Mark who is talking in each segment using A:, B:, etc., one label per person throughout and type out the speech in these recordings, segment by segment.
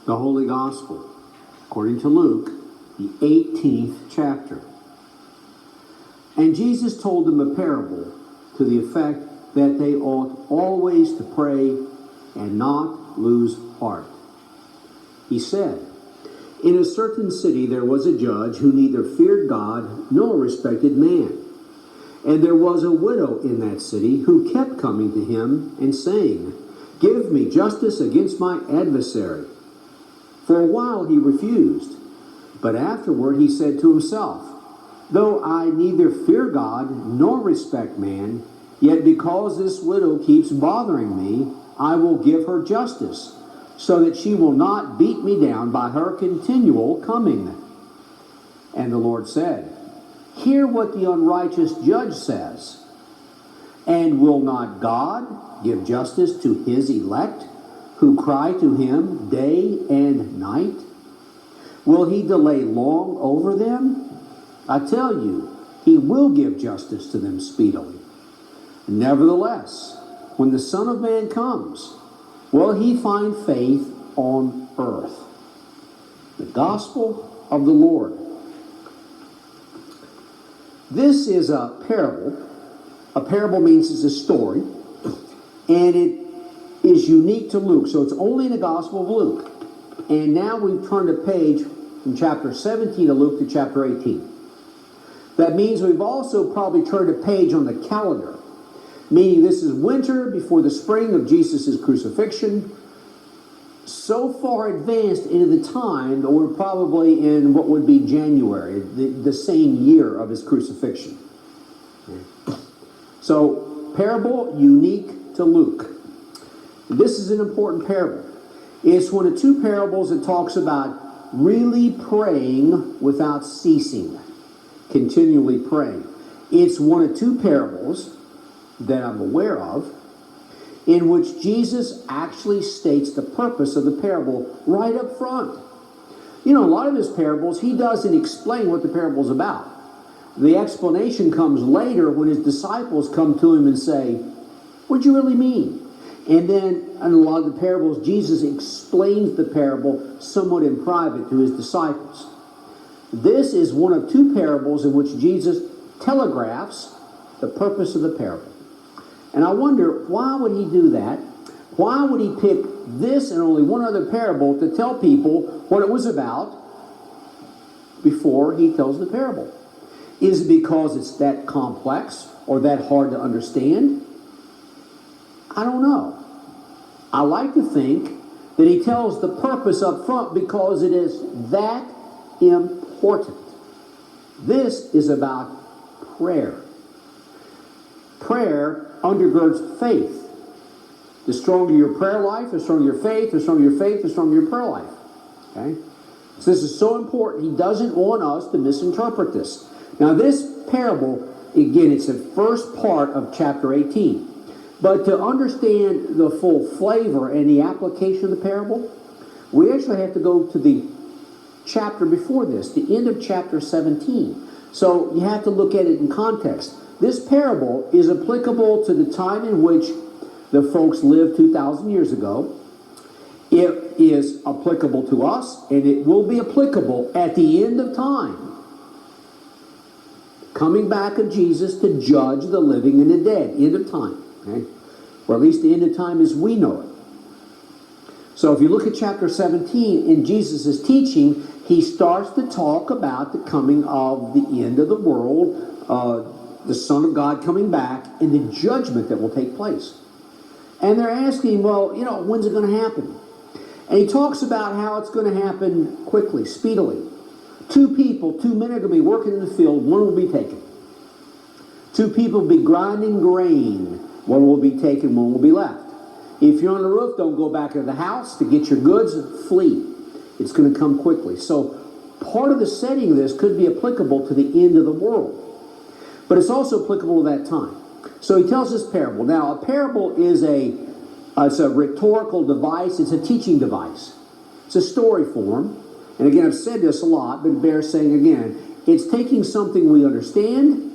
A: The Holy Gospel, according to Luke, the 18th chapter. And Jesus told them a parable to the effect that they ought always to pray and not lose heart. He said, "In a certain city there was a judge who neither feared God nor respected man. And there was a widow in that city who kept coming to him and saying, 'Give me justice against my adversary.' For a while he refused, but afterward he said to himself, 'Though I neither fear God nor respect man, yet because this widow keeps bothering me, I will give her justice, so that she will not beat me down by her continual coming.' And the Lord said, 'Hear what the unrighteous judge says. And will not God give justice to his elect, who cry to him day and night? Will he delay long over them? I tell you, he will give justice to them speedily. Nevertheless, when the Son of Man comes, will he find faith on earth?'" The Gospel of the Lord. This is a parable. A parable means it's a story, and it is unique to Luke. So it's only in the Gospel of Luke. And now we've turned a page from chapter 17 of Luke to chapter 18. That means we've also probably turned a page on the calendar, meaning this is winter before the spring of Jesus' crucifixion. So far advanced into the time that we're probably in what would be January, the same year of his crucifixion. So, parable unique to Luke. This is an important parable. It's one of two parables that talks about really praying without ceasing, continually praying. It's one of two parables that I'm aware of in which Jesus actually states the purpose of the parable right up front. You know, a lot of his parables, he doesn't explain what the parable's about. The explanation comes later when his disciples come to him and say, "What do you really mean?" And then in a lot of the parables, Jesus explains the parable somewhat in private to his disciples. This is one of two parables in which Jesus telegraphs the purpose of the parable. And I wonder, why would he do that? Why would he pick this and only one other parable to tell people what it was about before he tells the parable? Is it because it's that complex or that hard to understand? I don't know. I like to think that he tells the purpose up front because it is that important. This is about prayer. Prayer undergirds faith. The stronger your prayer life, the stronger your faith, the stronger your faith, the stronger your prayer life. Okay? So this is so important. He doesn't want us to misinterpret this. Now this parable, again, it's the first part of chapter 18. But to understand the full flavor and the application of the parable, we actually have to go to the chapter before this, the end of chapter 17. So you have to look at it in context. This parable is applicable to the time in which the folks lived 2,000 years ago. It is applicable to us, and it will be applicable at the end of time. Coming back of Jesus to judge the living and the dead. End of time. Okay? Or at least the end of time as we know it. So if you look at chapter 17 in Jesus' teaching, he starts to talk about the coming of the end of the world, the Son of God coming back, and the judgment that will take place. And they're asking, well, you know, when's it going to happen? And he talks about how it's going to happen quickly, speedily. Two men are going to be working in the field, one will be taken. Two people will be grinding grain, one will be taken, one will be left. If you're on the roof, don't go back into the house to get your goods, flee. It's going to come quickly. So part of the setting of this could be applicable to the end of the world. But it's also applicable to that time. So he tells this parable. Now, a parable is it's a rhetorical device. It's a teaching device. It's a story form. And again, I've said this a lot, but it bears saying again. It's taking something we understand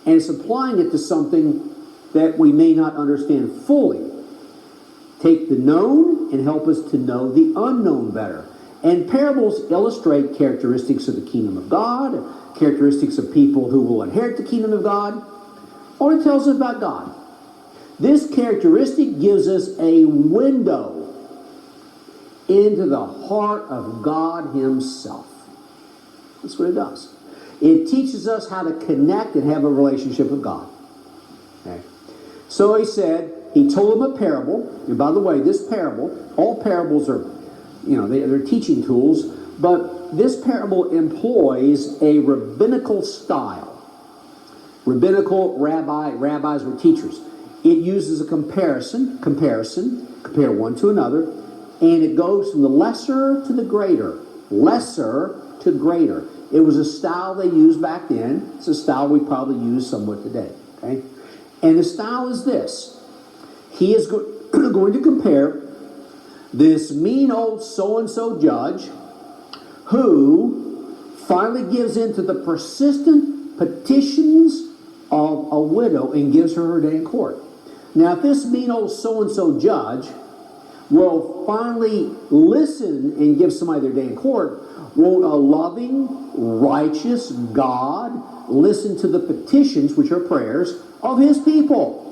A: and it's applying it to something that we may not understand fully. take the known and help us to know the unknown better. And parables illustrate characteristics of the kingdom of God, characteristics of people who will inherit the kingdom of God, or it tells us about God. This characteristic gives us a window into the heart of God himself. That's what it does. It teaches us how to connect and have a relationship with God. Okay. So he said, he told them a parable. And by the way, this parable, all parables are, they're teaching tools, but this parable employs a rabbinical style. Rabbinical rabbis were teachers. It uses a comparison, compare one to another, and it goes from the lesser to the greater. Lesser to greater. It was a style they used back then. It's a style we probably use somewhat today. Okay? And the style is this. He is going to compare this mean old so-and-so judge who finally gives in to the persistent petitions of a widow and gives her day in court. Now, if this mean old so-and-so judge will finally listen and give somebody their day in court, won't a loving, righteous God listen to the petitions, which are prayers, of his people?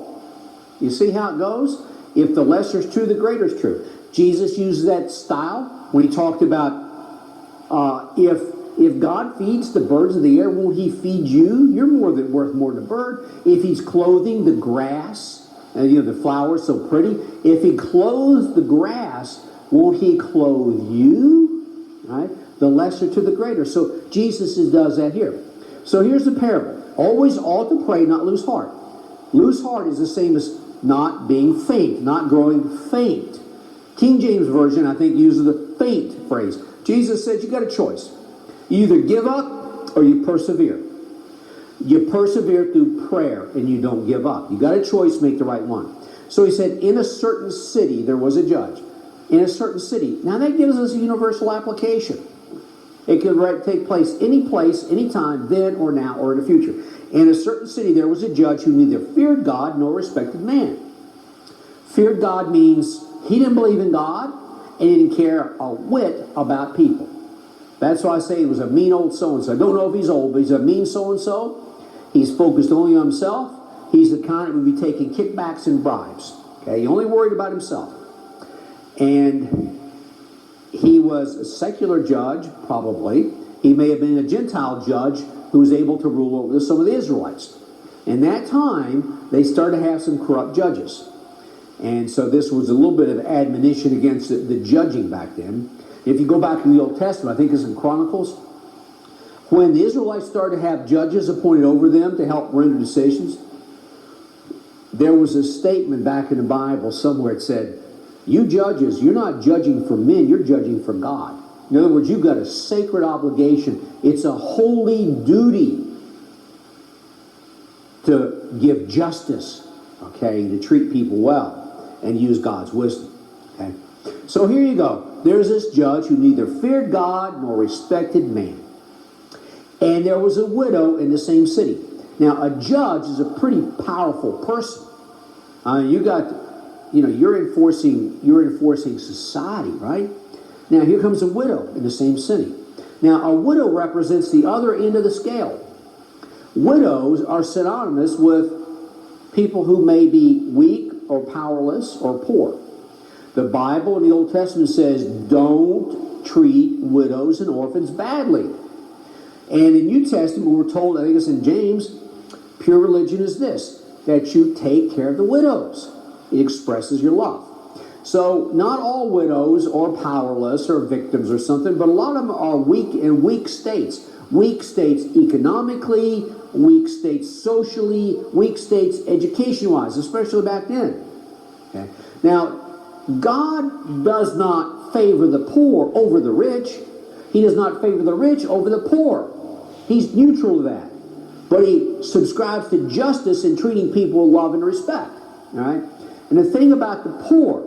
A: You see how it goes? If the lesser is true, the greater is true. Jesus uses that style when he talked about if God feeds the birds of the air, won't he feed you? You're worth more than a bird. If he's clothing the grass, the flowers so pretty, if he clothes the grass, won't he clothe you? Right? The lesser to the greater. So Jesus does that here. So here's the parable. Always ought to pray, not lose heart. Lose heart is the same as not being faint, not growing faint. King James Version, I think, uses the faint phrase. Jesus said you got a choice. You either give up or you persevere. You persevere through prayer and you don't give up. You got a choice, make the right one. So he said, in a certain city there was a judge. In a certain city. Now that gives us a universal application. It could take place, anytime, then or now or in the future. In a certain city there was a judge who neither feared God nor respected man. Feared God means he didn't believe in God and he didn't care a whit about people. That's why I say he was a mean old so-and-so. I don't know if he's old, but he's a mean so-and-so. He's focused only on himself. He's the kind that would be taking kickbacks and bribes. Okay, he only worried about himself. And he was a secular judge, probably. He may have been a Gentile judge who was able to rule over some of the Israelites. In that time, they started to have some corrupt judges. And so this was a little bit of admonition against the judging back then. If you go back to the Old Testament, I think it's in Chronicles, when the Israelites started to have judges appointed over them to help render decisions, there was a statement back in the Bible somewhere that said, you judges, you're not judging for men, you're judging for God. In other words, you've got a sacred obligation. It's a holy duty to give justice, okay, to treat people well and use God's wisdom. Okay? So here you go. There's this judge who neither feared God nor respected man. And there was a widow in the same city. Now, a judge is a pretty powerful person. You're enforcing society, right? Now, here comes a widow in the same city. Now, a widow represents the other end of the scale. Widows are synonymous with people who may be weak or powerless or poor. The Bible in the Old Testament says, don't treat widows and orphans badly. And in the New Testament, we're told, I think it's in James, pure religion is this, that you take care of the widows. It expresses your love. So not all widows are powerless or victims or something, but a lot of them are weak in weak states. Weak states economically, weak states socially, weak states education-wise, especially back then. Okay? Now, God does not favor the poor over the rich. He does not favor the rich over the poor. He's neutral to that. But he subscribes to justice in treating people with love and respect. All right? And the thing about the poor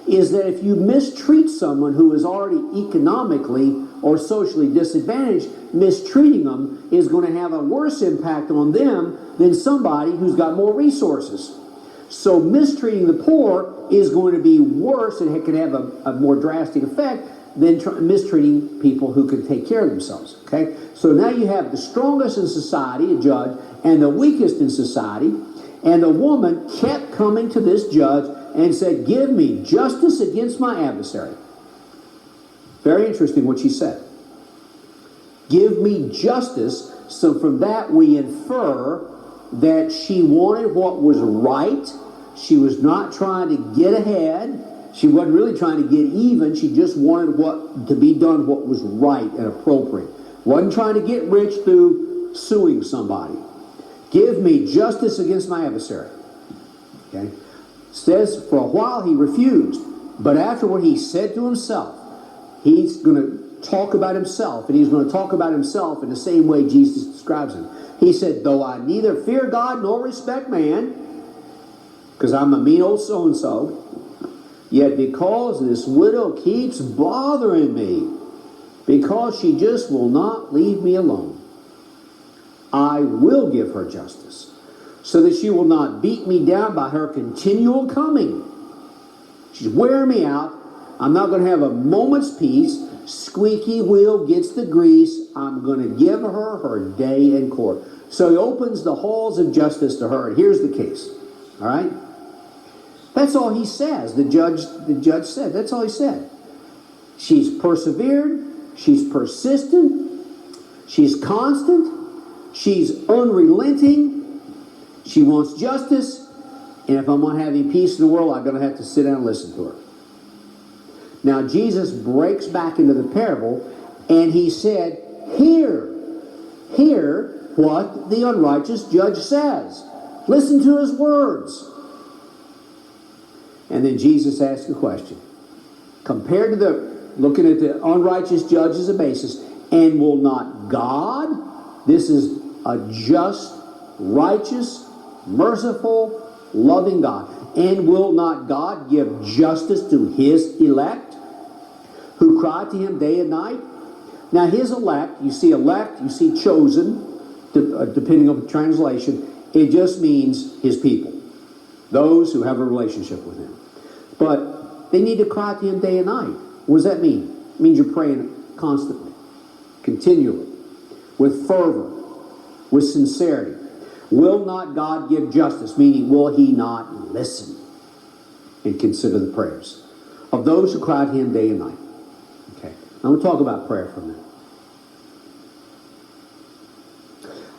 A: is that if you mistreat someone who is already economically or socially disadvantaged, mistreating them is going to have a worse impact on them than somebody who's got more resources. So mistreating the poor is going to be worse and it can have a more drastic effect than mistreating people who can take care of themselves. Okay? So now you have the strongest in society, a judge, and the weakest in society. And the woman kept coming to this judge and said, give me justice against my adversary. Very interesting what she said. Give me justice. So from that we infer that she wanted what was right. She was not trying to get ahead. She wasn't really trying to get even. She just wanted what to be done what was right and appropriate. Wasn't trying to get rich through suing somebody. Give me justice against my adversary. Okay? Says for a while he refused. But afterward he said to himself, he's going to talk about himself, and he's going to talk about himself in the same way Jesus describes him. He said, though I neither fear God nor respect man, because I'm a mean old so-and-so, yet because this widow keeps bothering me, because she just will not leave me alone, I will give her justice, so that she will not beat me down by her continual coming. She's wearing me out. I'm not going to have a moment's peace. Squeaky wheel gets the grease. I'm going to give her her day in court. So he opens the halls of justice to her, and here's the case. All right? That's all he says. The judge said. That's all he said. She's persevered. She's persistent. She's constant. She's unrelenting. She wants justice. And if I'm going to have any peace in the world, I'm going to have to sit down and listen to her. Now, Jesus breaks back into the parable, and he said, hear what the unrighteous judge says. Listen to his words. And then Jesus asked a question. Compared to looking at the unrighteous judge as a basis, and will not God, this is a just, righteous, merciful, loving God, and will not God give justice to his elect, who cry to him day and night? Now his elect, you see chosen, depending on the translation, it just means his people, those who have a relationship with him. But they need to cry to him day and night. What does that mean? It means you're praying constantly, continually, with fervor, with sincerity. Will not God give justice? Meaning, will he not listen and consider the prayers of those who cry to him day and night? Okay. Now we'll talk about prayer for a minute.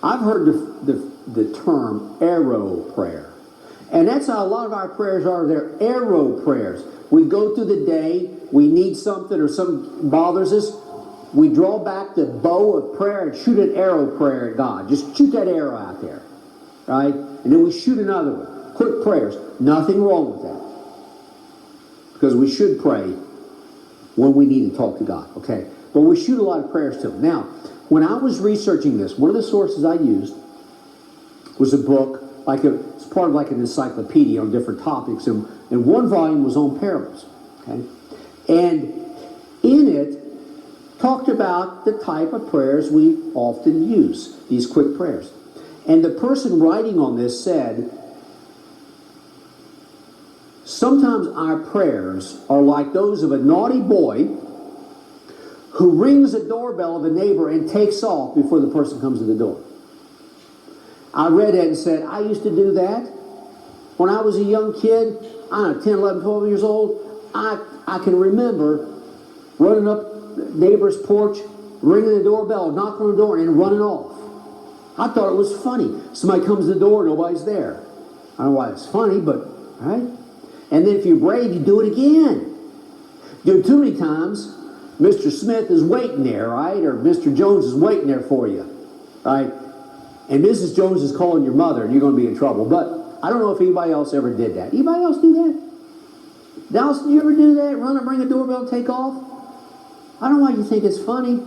A: I've heard the term arrow prayer. And that's how a lot of our prayers are. They're arrow prayers. We go through the day, we need something or something bothers us. We draw back the bow of prayer and shoot an arrow prayer at God. Just shoot that arrow out there. Right? And then we shoot another one. Quick prayers. Nothing wrong with that. Because we should pray when we need to talk to God. Okay? But we shoot a lot of prayers to him. Now, when I was researching this, one of the sources I used was a book, it's part of like an encyclopedia on different topics, and one volume was on parables. Okay? And in it, talked about the type of prayers we often use, these quick prayers. And the person writing on this said, sometimes our prayers are like those of a naughty boy who rings the doorbell of a neighbor and takes off before the person comes to the door. I read that and said, I used to do that. When I was a young kid, I don't know, 10, 11, 12 years old, I can remember running up the neighbor's porch, ringing the doorbell, knocking on the door, and running off. I thought it was funny. Somebody comes to the door, nobody's there. I don't know why it's funny, but, right? And then if you're brave, you do it again. Do it too many times, Mr. Smith is waiting there, right? Or Mr. Jones is waiting there for you, right? And Mrs. Jones is calling your mother, and you're going to be in trouble. But I don't know if anybody else ever did that. Anybody else do that? Dallas, did you ever do that? Run and ring the doorbell and take off? I don't know why you think it's funny.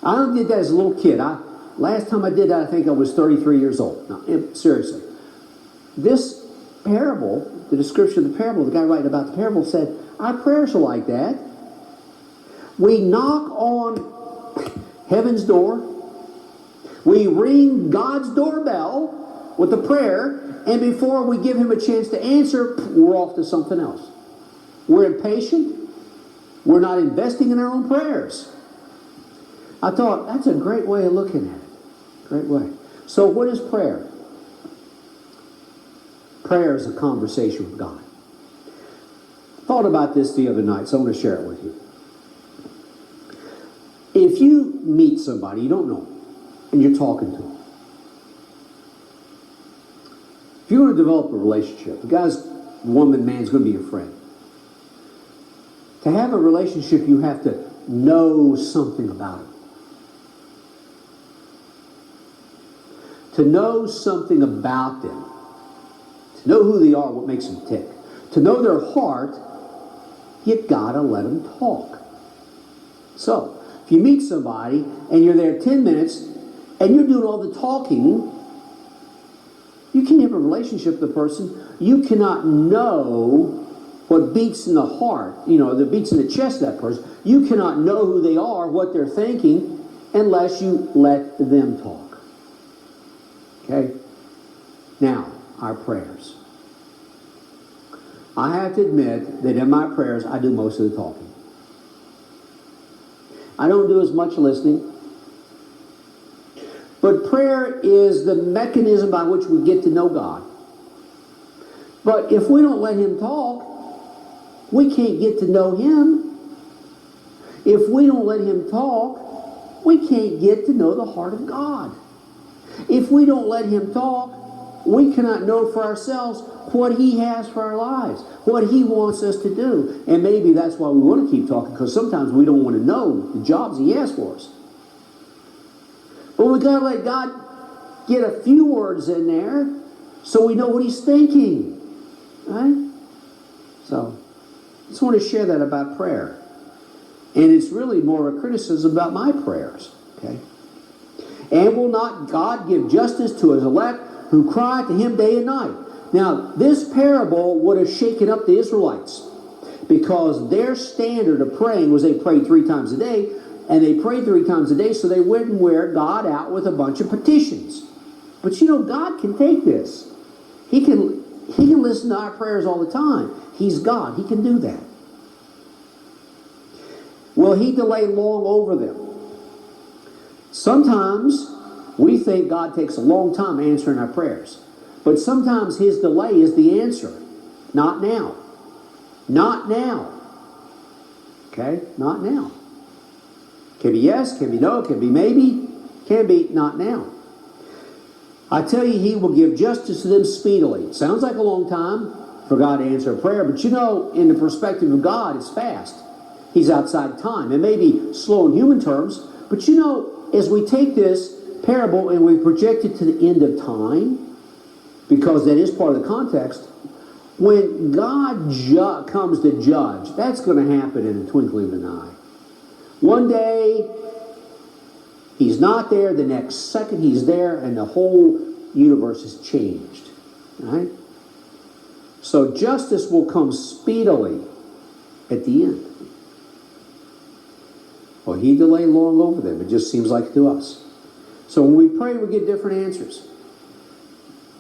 A: I did that as a little kid. Last time I did that, I think I was 33 years old. No, seriously. This parable, the description of the parable, the guy writing about the parable said, our prayers are like that. We knock on heaven's door. We ring God's doorbell with a prayer, and before we give him a chance to answer, we're off to something else. We're impatient. We're not investing in our own prayers. I thought, that's a great way of looking at it. Great way. So what is prayer? Prayer is a conversation with God. I thought about this the other night, so I want to share it with you. If you meet somebody you don't know, and you're talking to them, if you want to develop a relationship, the guy's, woman, man's going to be your friend. To have a relationship, you have to know something about him. To know something about them. To know who they are, what makes them tick. To know their heart, you gotta let them talk. So, if you meet somebody and you're there 10 minutes and you're doing all the talking, you can't have a relationship with the person. You cannot know what beats in the heart, that beats in the chest of that person. You cannot know who they are, what they're thinking, unless you let them talk. Okay? Now, our prayers. I have to admit that in my prayers, I do most of the talking. I don't do as much listening. But prayer is the mechanism by which we get to know God. But if we don't let him talk, we can't get to know him. If we don't let him talk, we can't get to know the heart of God. If we don't let him talk, we cannot know for ourselves what he has for our lives, what he wants us to do. And maybe that's why we want to keep talking, because sometimes we don't want to know the jobs he has for us. But we got to let God get a few words in there so we know what he's thinking. Right? So, I just want to share that about prayer. And it's really more of a criticism about my prayers. Okay? And will not God give justice to his elect who cry to him day and night? Now, this parable would have shaken up the Israelites, because their standard of praying was they prayed 3 times a day, and they prayed 3 times a day so they wouldn't wear God out with a bunch of petitions. But God can take this. He can listen to our prayers all the time. He's God. He can do that. Will he delay long over them? Sometimes we think God takes a long time answering our prayers. But sometimes his delay is the answer. Not now. Not now. Okay? Not now. Can be yes, can be no, can be maybe, can be not now. I tell you, he will give justice to them speedily. Sounds like a long time for God to answer a prayer, but in the perspective of God, it's fast. He's outside time. It may be slow in human terms, but as we take this parable and we project it to the end of time, because that is part of the context, when God comes to judge, that's going to happen in the twinkling of an eye. One day, he's not there. The next second, he's there, and the whole universe has changed. Right? So justice will come speedily at the end. Well, he delayed long over them. It just seems like to us. So when we pray, we get different answers.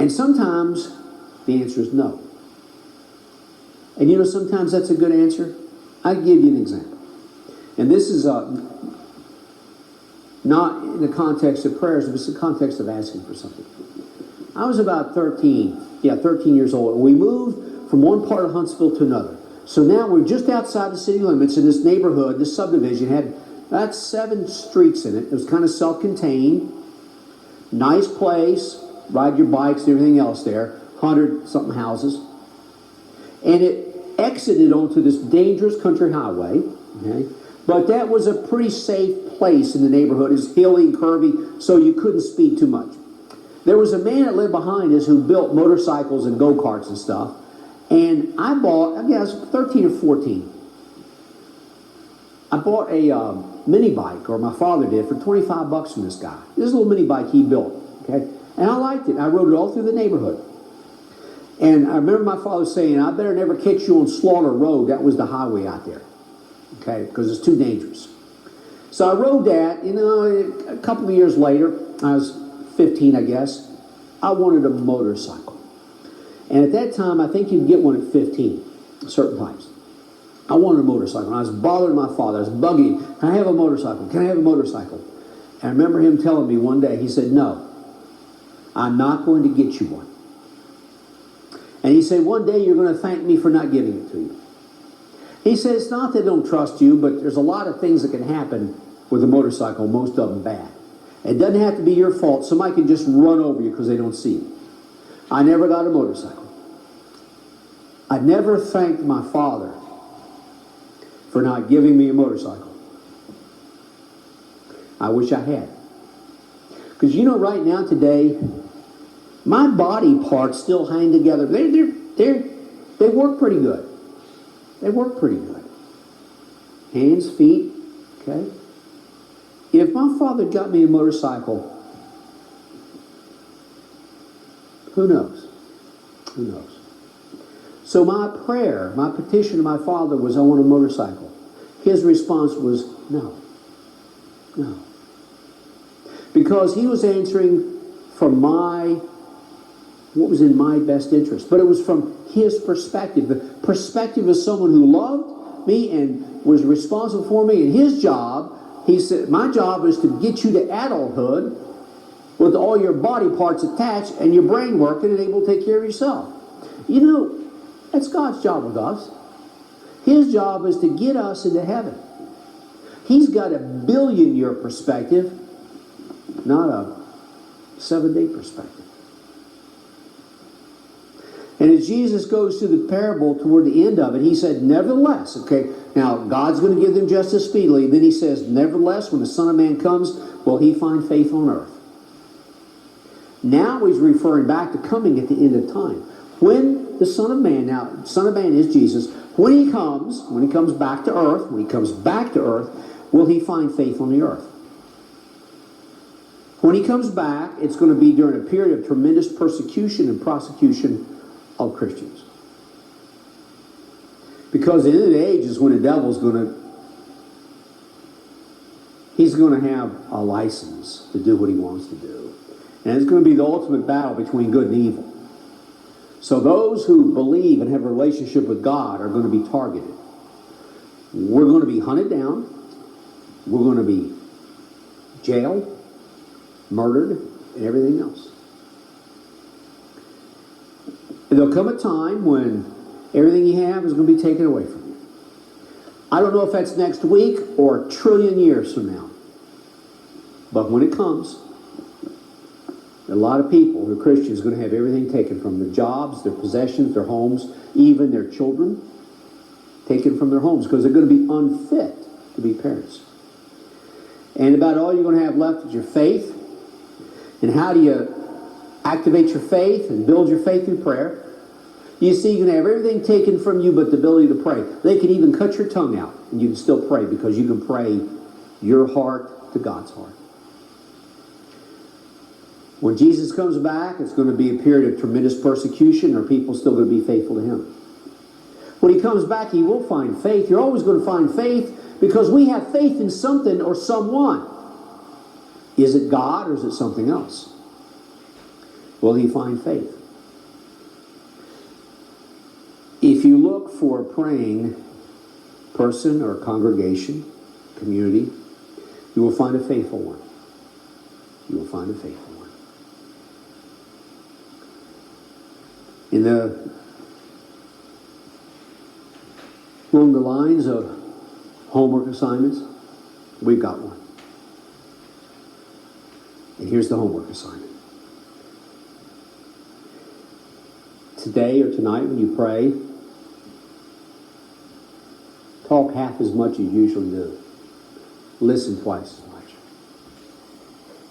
A: And sometimes the answer is no. And sometimes that's a good answer. I'll give you an example. And this is not in the context of prayers, but it's the context of asking for something. I was about 13 years old, and we moved from one part of Huntsville to another. So now we're just outside the city limits in this neighborhood. This subdivision had about 7 streets in it. It was kind of self-contained. Nice place. Ride your bikes and everything else there. 100-something houses. And it exited onto this dangerous country highway. Okay? But that was a pretty safe place in the neighborhood. It was hilly and curvy, so you couldn't speed too much. There was a man that lived behind us who built motorcycles and go-karts and stuff. And I was 13 or 14. I bought a mini bike, or my father did, for $25 from this guy. This is a little mini bike he built. Okay? And I liked it. I rode it all through the neighborhood. And I remember my father saying, I better never catch you on Slaughter Road. That was the highway out there. Okay? Because it's too dangerous. So I rode that. A couple of years later, I was 15, I guess. I wanted a motorcycle. And at that time, I think you'd get one at 15, certain times. I wanted a motorcycle. And I was bothering my father. I was bugging him. Can I have a motorcycle? Can I have a motorcycle? And I remember him telling me one day, he said, no, I'm not going to get you one. And he said, one day you're going to thank me for not giving it to you. He said, it's not that I don't trust you, but there's a lot of things that can happen with a motorcycle, most of them bad. It doesn't have to be your fault. Somebody can just run over you because they don't see you. I never got a motorcycle. I never thanked my father for not giving me a motorcycle. I wish I had. Because you know, right now, today, my body parts still hang together. They work pretty good. They work pretty good. Hands, feet, okay? If my father got me a motorcycle, who knows? Who knows? So my prayer, my petition to my father was, I want a motorcycle. His response was, no. No. Because he was answering from what was in my best interest. But it was from his perspective. The perspective of someone who loved me and was responsible for me. And his job, he said, my job is to get you to adulthood with all your body parts attached and your brain working and able to take care of yourself. You know, that's God's job with us. His job is to get us into heaven. He's got a billion-year perspective, not a 7-day perspective. And as Jesus goes through the parable toward the end of it, he said, nevertheless, okay, now God's going to give them justice speedily. Then he says, nevertheless, when the Son of Man comes, will he find faith on earth? Now he's referring back to coming at the end of time. When the Son of Man, now, Son of Man is Jesus, when he comes back to earth, will he find faith on the earth? When he comes back, it's going to be during a period of tremendous persecution and prosecution of Christians. Because the end of the age is when the devil's he's going to have a license to do what he wants to do. And it's going to be the ultimate battle between good and evil. So those who believe and have a relationship with God are going to be targeted. We're going to be hunted down. We're going to be jailed, murdered, and everything else. And there'll come a time when everything you have is going to be taken away from you. I don't know if that's next week or a trillion years from now. But when it comes, a lot of people who are Christians are going to have everything taken from their jobs, their possessions, their homes, even their children taken from their homes because they're going to be unfit to be parents. And about all you're going to have left is your faith. And how do you activate your faith and build your faith through prayer? You see, you're going to have everything taken from you but the ability to pray. They can even cut your tongue out and you can still pray because you can pray your heart to God's heart. When Jesus comes back, it's going to be a period of tremendous persecution. Are people still going to be faithful to him? When he comes back, he will find faith. You're always going to find faith because we have faith in something or someone. Is it God or is it something else? Will he find faith? If you look for a praying person or congregation, community, you will find a faithful one. You will find a faithful one. Along the lines of homework assignments, we've got one. And here's the homework assignment. Today or tonight when you pray, talk half as much as you usually do. Listen twice as much.